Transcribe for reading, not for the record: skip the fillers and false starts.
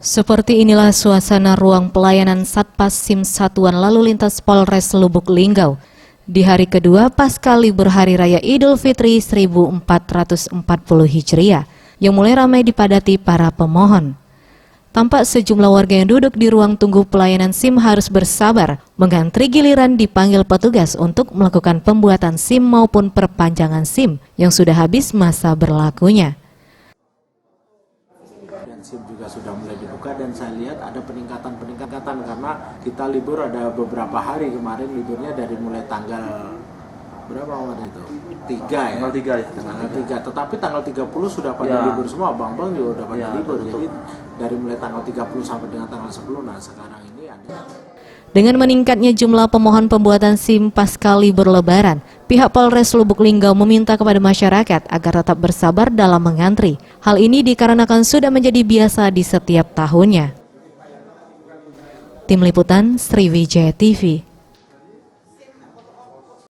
Seperti inilah suasana ruang pelayanan Satpas SIM Satuan Lalu Lintas Polres Lubuk Linggau di hari kedua pasca libur Hari Raya Idul Fitri 1440 Hijriah yang mulai ramai dipadati para pemohon. Tampak sejumlah warga yang duduk di ruang tunggu pelayanan SIM harus bersabar mengantri giliran dipanggil petugas untuk melakukan pembuatan SIM maupun perpanjangan SIM yang sudah habis masa berlakunya. SIM juga sudah mulai dibuka dan saya lihat ada peningkatan karena kita libur ada beberapa hari kemarin liburnya dari mulai tanggal berapa kemarin itu? 3 ya? Tanggal 3, tetapi tanggal 30 sudah pada libur semua, bang-bang juga udah pada libur, jadi dari mulai tanggal 30 sampai dengan tanggal 10, nah sekarang ini ada. Dengan meningkatnya jumlah pemohon pembuatan SIM pasca libur Lebaran, pihak Polres Lubuk Linggau meminta kepada masyarakat agar tetap bersabar dalam mengantri. Hal ini dikarenakan sudah menjadi biasa di setiap tahunnya. Tim Liputan Sriwijaya TV.